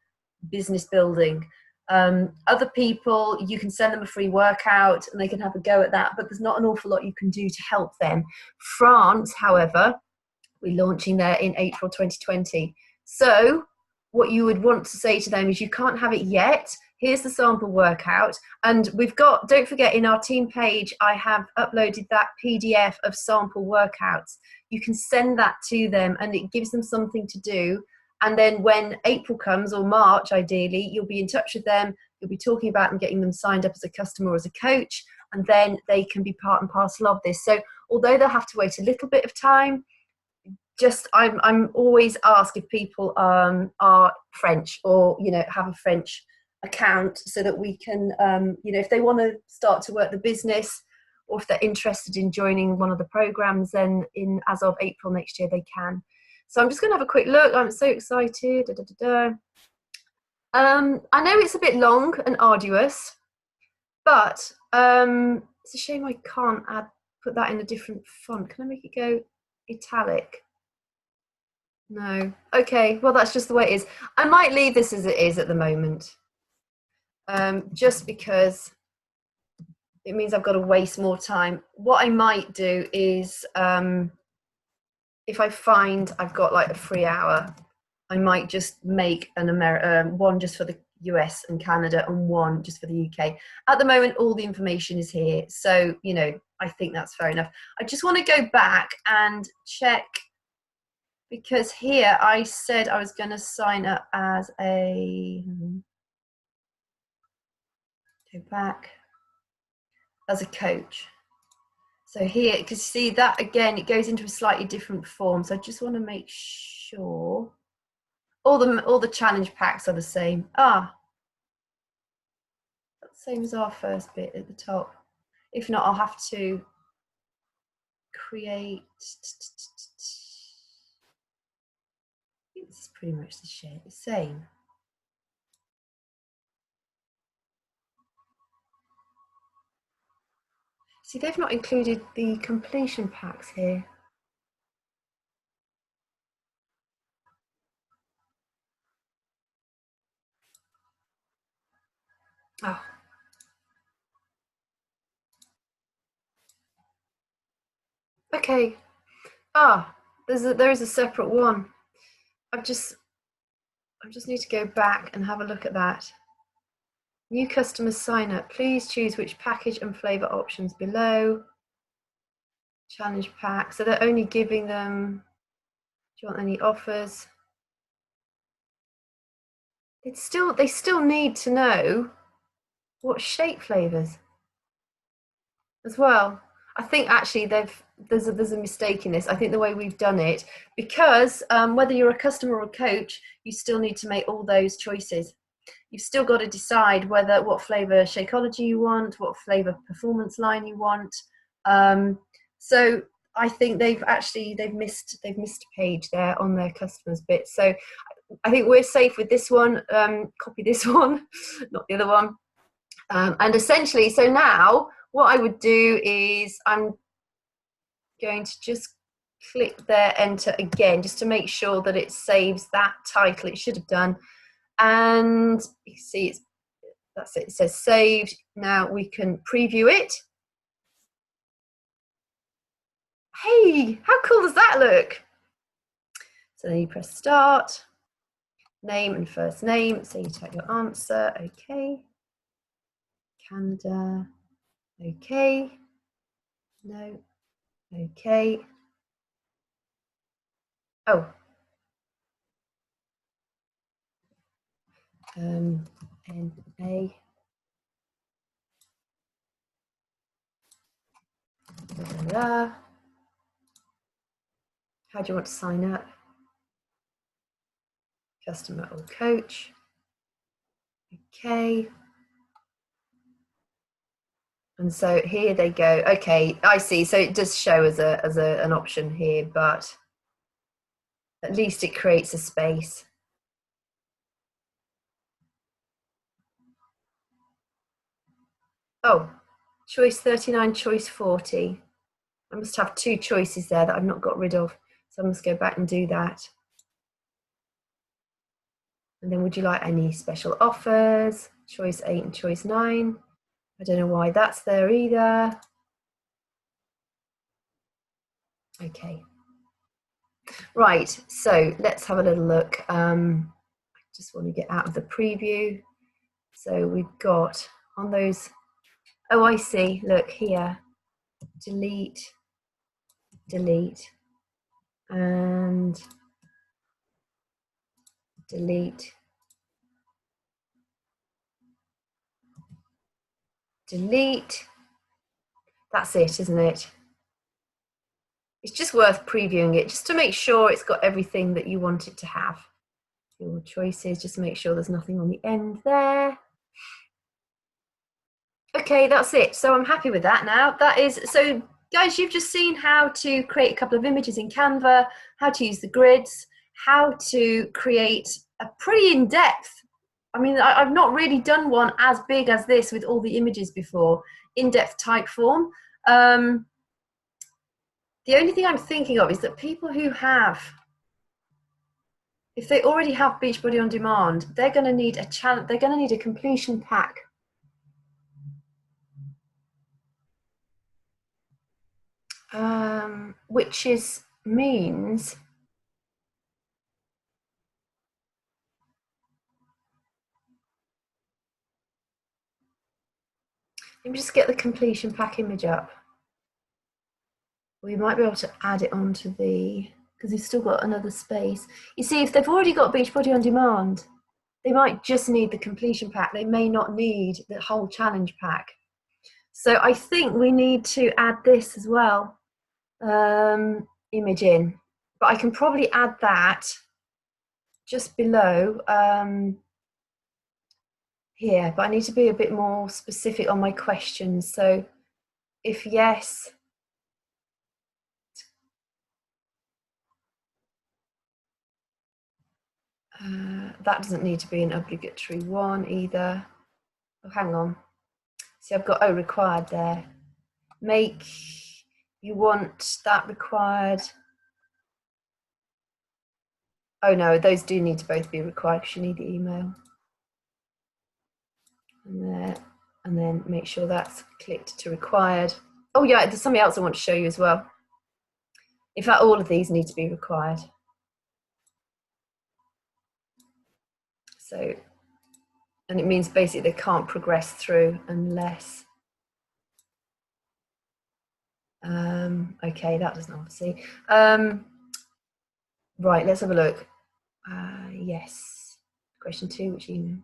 business building. Other people, you can send them a free workout and they can have a go at that, but there's not an awful lot you can do to help them. France, however, we're launching there in April 2020. So what you would want to say to them is you can't have it yet. Here's the sample workout. And we've got, don't forget, in our team page, I have uploaded that PDF of sample workouts. You can send that to them and it gives them something to do. And then when April comes, or March ideally, you'll be in touch with them. You'll be talking about and getting them signed up as a customer or as a coach. And then they can be part and parcel of this. So although they'll have to wait a little bit of time, just I'm always asked if people are French, or have a French account, so that we can if they want to start to work the business, or if they're interested in joining one of the programs, then as of April next year they can. So I'm just going to have a quick look. I'm so excited. Da, da, da, da. I know it's a bit long and arduous, but it's a shame I can't put that in a different font. Can I make it go italic? No. Okay, well, that's just the way it is. I might leave this as it is at the moment, just because it means I've got to waste more time. What I might do is, if I find I've got like a free hour, I might just make one just for the US and Canada, and one just for the UK. At the moment, all the information is here. So, I think that's fair enough. I just want to go back and check, because here I said I was going to sign up as go back, as a coach. So here, because see that again, it goes into a slightly different form. So I just want to make sure all the challenge packs are the same. Same as our first bit at the top. If not, I'll have to create. I think this is pretty much the same. See, they've not included the completion packs here. Oh. Okay. There is a separate one. I just need to go back and have a look at that. New customers sign up. Please choose which package and flavor options below. Challenge pack. So they're only giving them. Do you want any offers? They still need to know what shape flavors as well. I think actually there's a mistake in this. I think the way we've done it, because whether you're a customer or a coach, you still need to make all those choices. You've still got to decide what flavor Shakeology you want, what flavor performance line you want. So I think they've missed a page there on their customers bit. So I think we're safe with this one. Copy this one, not the other one. And essentially, so now what I would do is I'm going to just click there, enter again, just to make sure that it saves that title. It should have done. And you see, that's it. It says saved. Now we can preview it. Hey, how cool does that look? So then you press start, name and first name. So you type your answer. Okay. Canada. Okay. No. Okay. Oh. NA. How do you want to sign up? Customer or coach. Okay. And so here they go. Okay, I see. So it does show as an option here, but at least it creates a space. Oh, choice 39, choice 40. I must have two choices there that I've not got rid of. So I must go back and do that. And then would you like any special offers? Choice 8 and choice 9. I don't know why that's there either. Okay. Right, so let's have a little look. I just want to get out of the preview. So we've got on those, oh, I see, look here, delete, delete, and delete, delete. That's it, isn't it? It's just worth previewing it just to make sure it's got everything that you want it to have. Your choices, just make sure there's nothing on the end there. Okay, that's it. So I'm happy with that now. That is, so guys, you've just seen how to create a couple of images in Canva, how to use the grids, how to create a pretty in-depth, I mean, I've not really done one as big as this with all the images before, in-depth Typeform. The only thing I'm thinking of is that people who have, if they already have Beachbody on Demand, they're going to need a challenge. They're going to need a completion pack. Which means let me just get the completion pack image up. We might be able to add it onto the, because you've still got another space. You see, if they've already got Beachbody on Demand, they might just need the completion pack. They may not need the whole challenge pack. So I think we need to add this as well, image in. But I can probably add that just below here, but I need to be a bit more specific on my questions. So if yes, that doesn't need to be an obligatory one either. Oh, hang on. See, I've got required there. Make, you want that required. Oh no, those do need to both be required because you need the email. And there, and then make sure that's clicked to required. Oh yeah, there's something else I want to show you as well. In fact, all of these need to be required. So, and it means basically they can't progress through unless, okay, that doesn't obviously. Right, let's have a look. Yes, question 2, which email?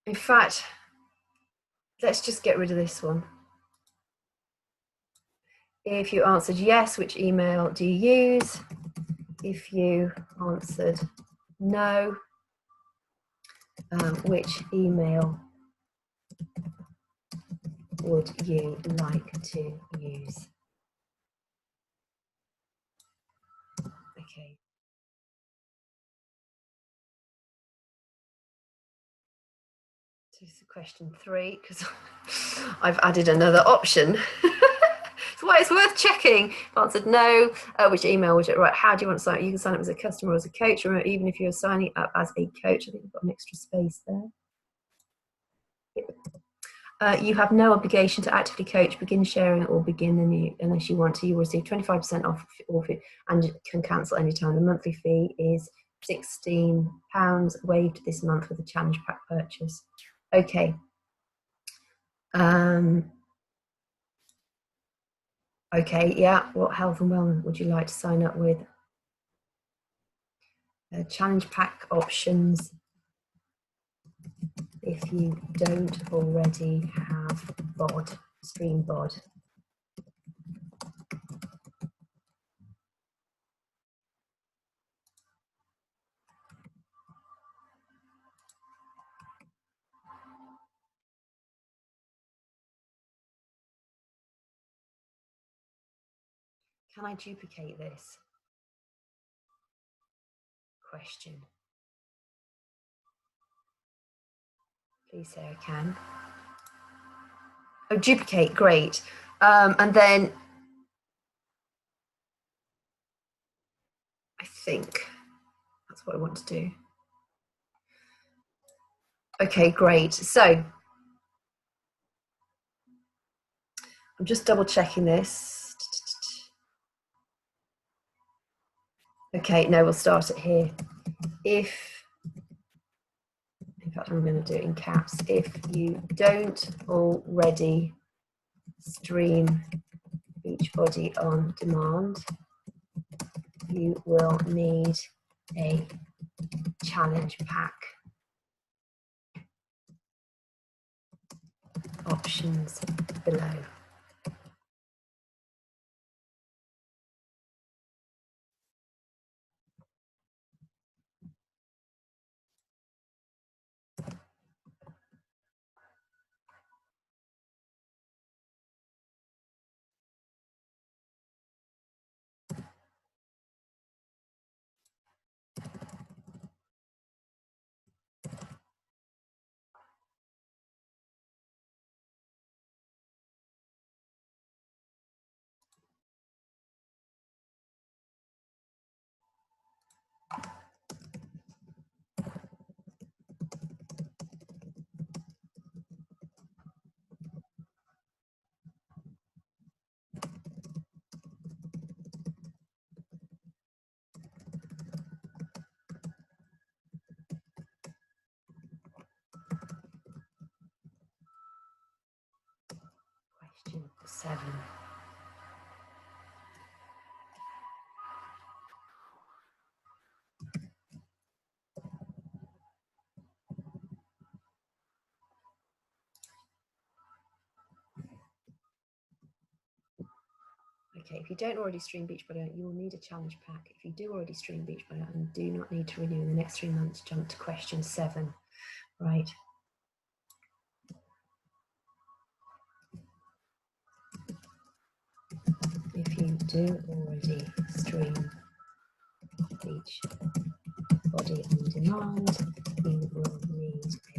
In fact, let's just get rid of this one. If you answered yes, which email do you use? If you answered no, which email would you like to use? Okay. So this is question 3 because I've added another option. So why it's worth checking. If answered no, which email would you, right, how do you want to sign up? You can sign up as a customer or as a coach. Remember, even if you're signing up as a coach, I think we've got an extra space there. You have no obligation to actively coach, begin sharing, or begin the new, unless you want to. You will receive 25% off and can cancel anytime. The monthly fee is £16, waived this month with a challenge pack purchase. Okay. Okay, yeah. What health and wellness would you like to sign up with? Challenge pack options. If you don't already have bod, stream bod. Can I duplicate this question? Please say I can. Oh, duplicate, great. And then I think that's what I want to do. Okay, great. So I'm just double checking this. Okay, no, we'll start it here. If, in fact, I'm going to do it in caps. If you don't already stream Beachbody on Demand, you will need a challenge pack. Options below. 7. Okay, if you don't already stream Beachbody, you will need a challenge pack. If you do already stream Beachbody and do not need to renew in the next 3 months, jump to question 7. Right. If you do already stream Beachbody on demand, you will need a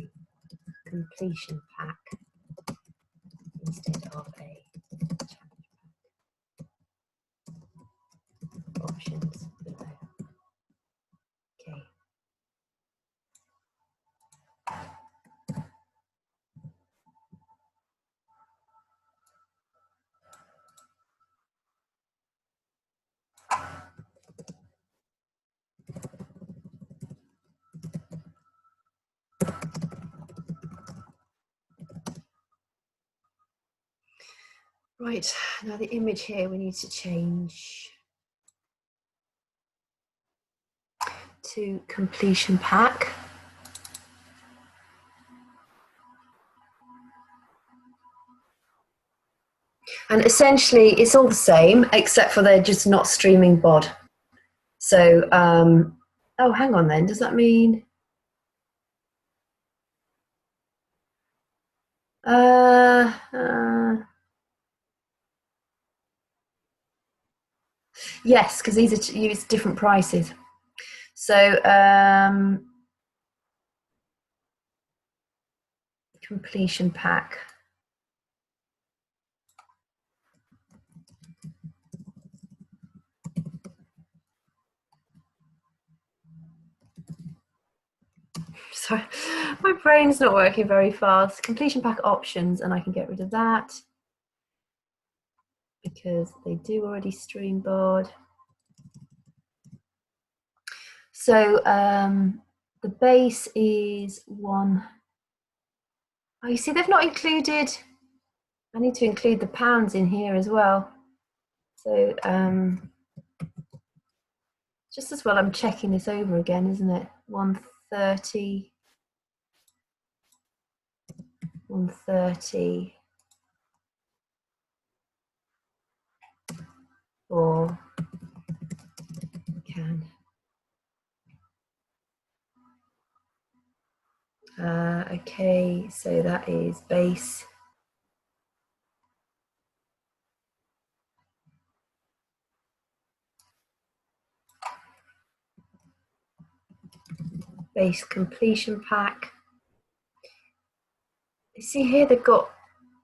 completion pack instead of a challenge pack. Options below. Okay. Right, now the image here we need to change to completion pack. And essentially it's all the same, except for they're just not streaming bod. So, oh, hang on then, does that mean? Yes, because these are use different prices. So, completion pack. Sorry, my brain's not working very fast. Completion pack options, and I can get rid of that because they do already stream board. So the base is 1. Oh, you see, they've not included. I need to include the pounds in here as well. So just as well, I'm checking this over again, isn't it? 130. 130 or can. Okay, so that is base. Base completion pack. You see here they've got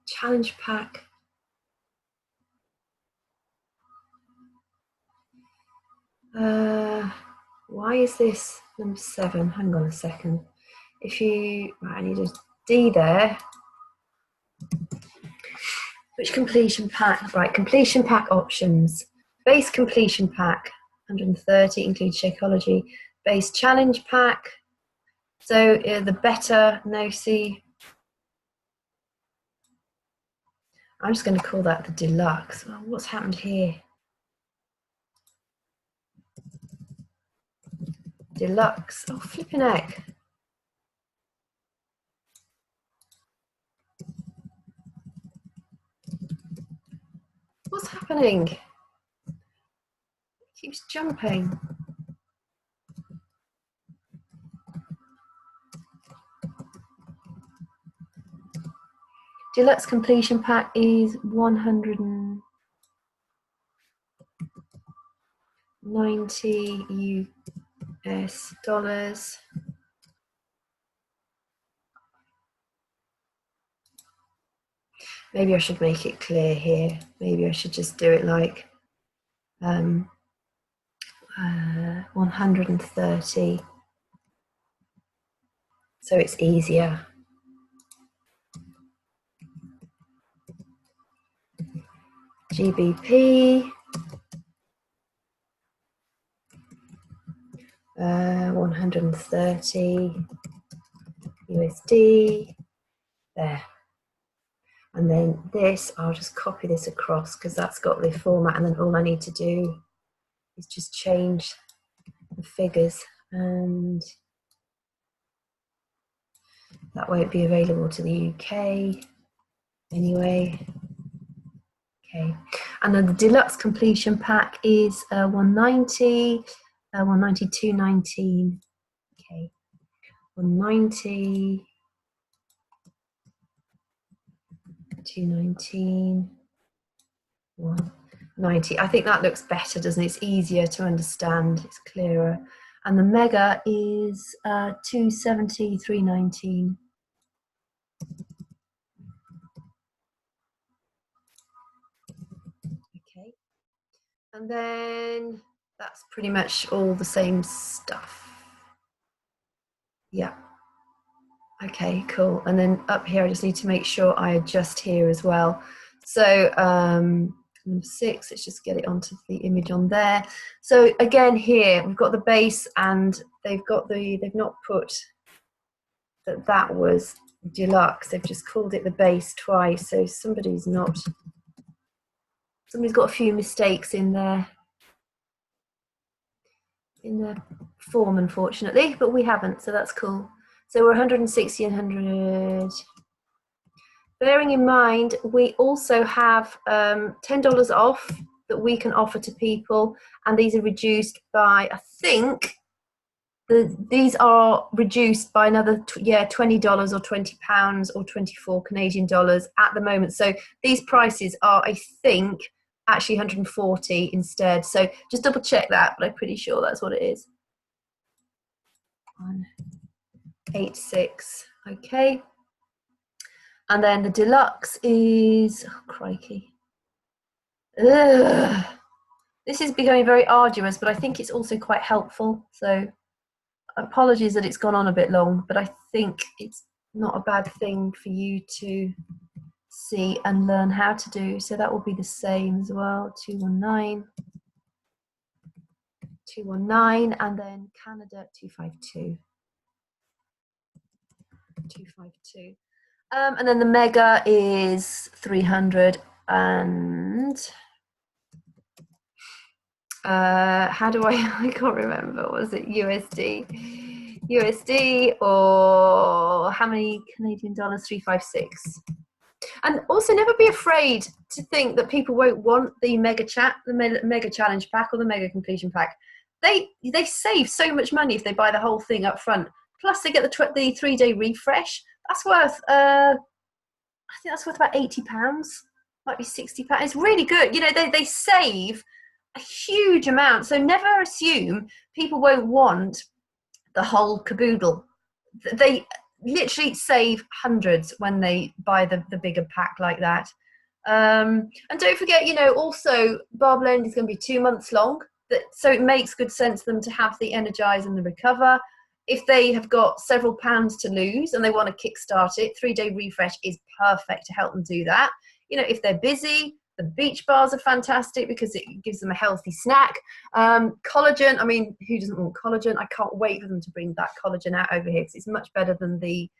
challenge pack. Why is this number 7? Hang on a second. If you, right, I need a D there. Which completion pack? Right, completion pack options. Base completion pack, 130, includes Shakeology. Base challenge pack. So the better, no C. I'm just going to call that the deluxe. Oh, what's happened here? Deluxe. Oh, flipping heck. What's happening? It keeps jumping. Deluxe completion pack is $190 US dollars. Maybe I should make it clear here. Maybe I should just do it like 130. So it's easier. GBP. 130 USD. There. And then this, I'll just copy this across because that's got the format, and then all I need to do is just change the figures, and that won't be available to the UK anyway. Okay, and then the deluxe completion pack is 190, 190, 219. Okay, 190, 219, 190. I think that looks better, doesn't it? It's easier to understand, it's clearer. And the mega is 270, 319. Okay, and then that's pretty much all the same stuff. Yeah. Okay, cool. And then up here, I just need to make sure I adjust here as well. So number 6, let's just get it onto the image on there. So again, here we've got the base, and they've not put that was deluxe. They've just called it the base twice. So somebody's got a few mistakes in the form, unfortunately, but we haven't, so that's cool. So we're 160 and 100. Bearing in mind, we also have $10 off that we can offer to people, and these are reduced by, I think, these are reduced by another $20 or £20 or 24 Canadian dollars at the moment. So these prices are, I think, actually 140 instead. So just double check that, but I'm pretty sure that's what it is. 186. Okay. And then the deluxe is, oh crikey. Ugh. This is becoming very arduous, but I think it's also quite helpful. So apologies that it's gone on a bit long, but I think it's not a bad thing for you to see and learn how to do. So that will be the same as well, 219, 219, and then Canada 252. 252. And then the mega is 300, and how do I can't remember, was it USD or how many Canadian dollars? 356. And also never be afraid to think that people won't want the mega challenge pack or the mega completion pack. They save so much money if they buy the whole thing up front. Plus they get the 3-day refresh. That's worth I think that's worth about £80, might be £60. It's really good. You know, they save a huge amount. So never assume people won't want the whole caboodle. They literally save hundreds when they buy the bigger pack like that. And don't forget, you know, also Barre Blend is going to be 2 months long. So it makes good sense for them to have the Energize and the Recover. If they have got several pounds to lose and they want to kickstart it, 3-day refresh is perfect to help them do that. You know, if they're busy, the beach bars are fantastic because it gives them a healthy snack. Collagen, I mean, who doesn't want collagen? I can't wait for them to bring that collagen out over here because it's much better than the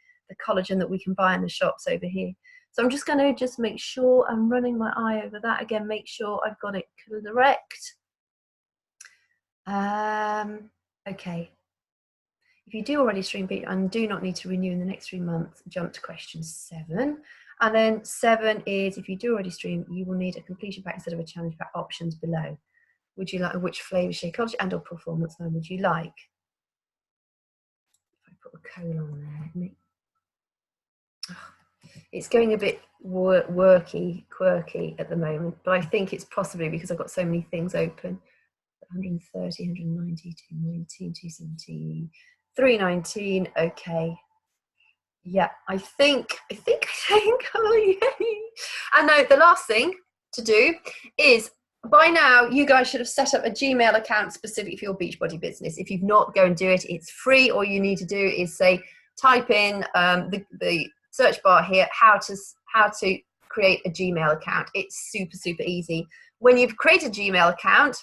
collagen that we can buy in the shops over here. So I'm just going to just make sure I'm running my eye over that again, make sure I've got it correct. Okay. If you do already stream and do not need to renew in the next 3 months, jump to question 7. And then 7 is, if you do already stream, you will need a completion pack instead of a challenge pack. Options below. Would you like, which flavor, Shakeology and or performance line would you like? If I put a colon there, it's going a bit quirky at the moment, but I think it's possibly because I've got so many things open. 130, 190, 219, 270, 319. Okay. Yeah, I think, oh yay. And now the last thing to do is, by now you guys should have set up a Gmail account specific for your Beachbody business. If you've not, go and do it. It's free. All you need to do is say, type in the search bar here, how to create a Gmail account. It's super easy. When you've created a Gmail account,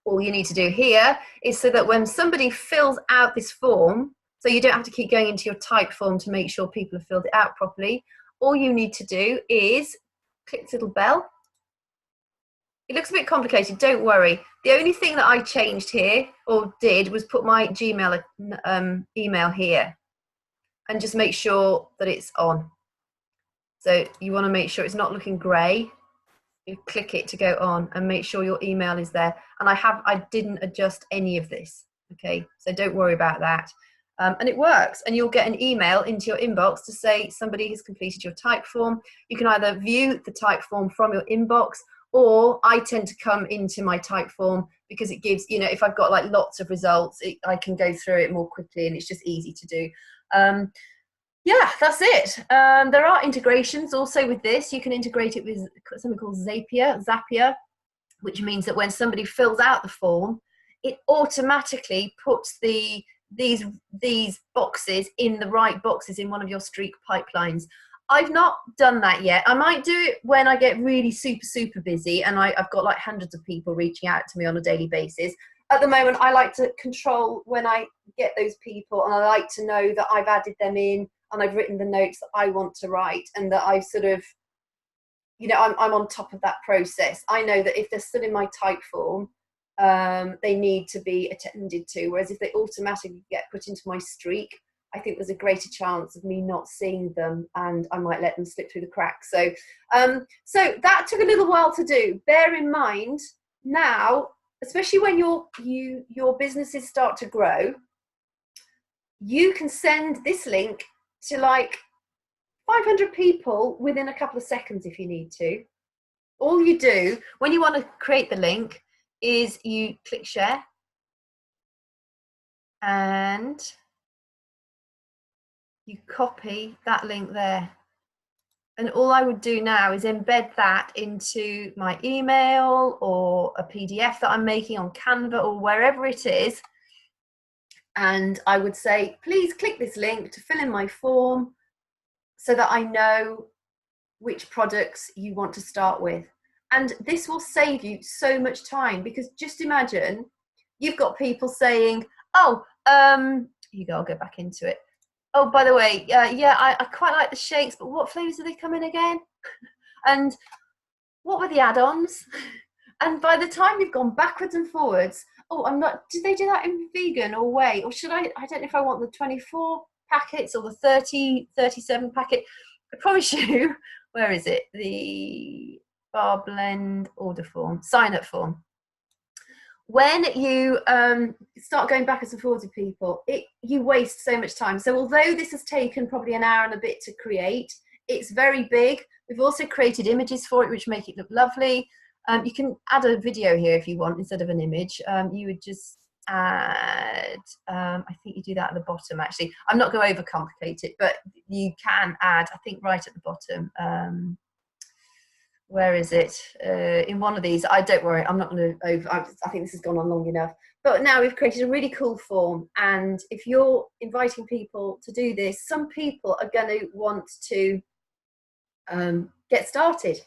all you need to do here is so that when somebody fills out this form, so you don't have to keep going into your Typeform to make sure people have filled it out properly, all you need to do is click the little bell. It looks a bit complicated, don't worry. The only thing that I changed here, or did, was put my Gmail email here, and just make sure that it's on. So you want to make sure it's not looking grey. You click it to go on, and make sure your email is there. And I didn't adjust any of this, okay? So don't worry about that. And it works, and you'll get an email into your inbox to say somebody has completed your type form. You can either view the type form from your inbox, or I tend to come into my type form because it gives, you know, if I've got like lots of results, I can go through it more quickly, and it's just easy to do. Yeah, that's it. There are integrations also with this. You can integrate it with something called Zapier, which means that when somebody fills out the form, it automatically puts these boxes in the right boxes in one of your Streak pipelines. I've not done that yet. I might do it when I get really super busy and I've got like hundreds of people reaching out to me on a daily basis. At the moment, I like to control when I get those people, and I like to know that I've added them in and I've written the notes that I want to write, and that I've sort of, you know, I'm on top of that process. I know that if they're still in my type form, they need to be attended to, whereas if they automatically get put into my Streak, I think there's a greater chance of me not seeing them, and I might let them slip through the cracks. So so that took a little while to do. Bear in mind now, especially when your businesses start to grow, you can send this link to like 500 people within a couple of seconds if you need to. All you do when you want to create the link is you click share, and you copy that link there. And all I would do now is embed that into my email or a PDF that I'm making on Canva or wherever it is. And I would say, please click this link to fill in my form so that I know which products you want to start with. And this will save you so much time, because just imagine you've got people saying, oh, here you go, I'll go back into it. Oh, by the way, yeah, I quite like the shakes, but what flavours do they come in again? And what were the add-ons? And by the time you've gone backwards and forwards, oh, I'm not, did they do that in vegan or whey? Or should I don't know if I want the 24 packets or the 37 packet. I promise you, where is it? The Barre Blend order form, sign-up form. When you start going backwards and forwards with people, you waste so much time. So although this has taken probably an hour and a bit to create, it's very big. We've also created images for it, which make it look lovely. You can add a video here if you want instead of an image. You would just add, I think you do that at the bottom actually. I'm not going to overcomplicate it, but you can add, I think right at the bottom. Where is it? In one of these, don't worry, I'm not going to over, I think this has gone on long enough. But now we've created a really cool form, and if you're inviting people to do this, some people are going to want to get started.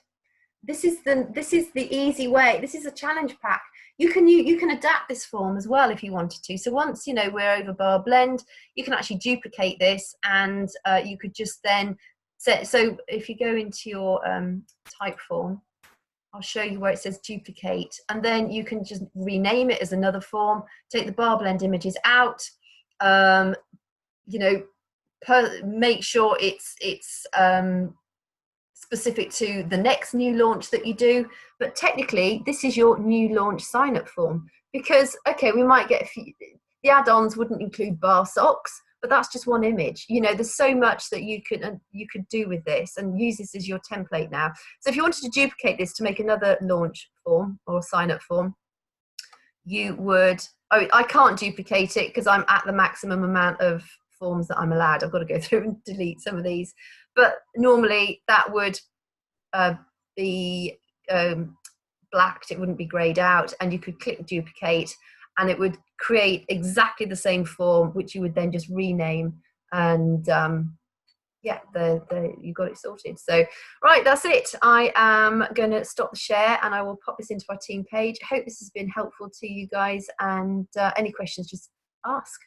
This is the easy way. This is a challenge pack. You can adapt this form as well if you wanted to. So once, you know, we're over Barre Blend, you can actually duplicate this, and you could just then set. So if you go into your type form, I'll show you where it says duplicate, and then you can just rename it as another form. Take the Barre Blend images out. You know, make sure it's specific to the next new launch that you do, but technically this is your new launch sign up form, because okay, we might get a few, the add-ons wouldn't include bar socks, but that's just one image. You know, there's so much that you could do with this and use this as your template now. So if you wanted to duplicate this to make another launch form or sign up form, you would, oh, I can't duplicate it because I'm at the maximum amount of forms that I'm allowed. I've got to go through and delete some of these. But normally that would be blacked, it wouldn't be grayed out, and you could click duplicate and it would create exactly the same form, which you would then just rename, and yeah, you got it sorted. So right, that's it. I am going to stop the share and I will pop this into our team page. I hope this has been helpful to you guys, and any questions, just ask.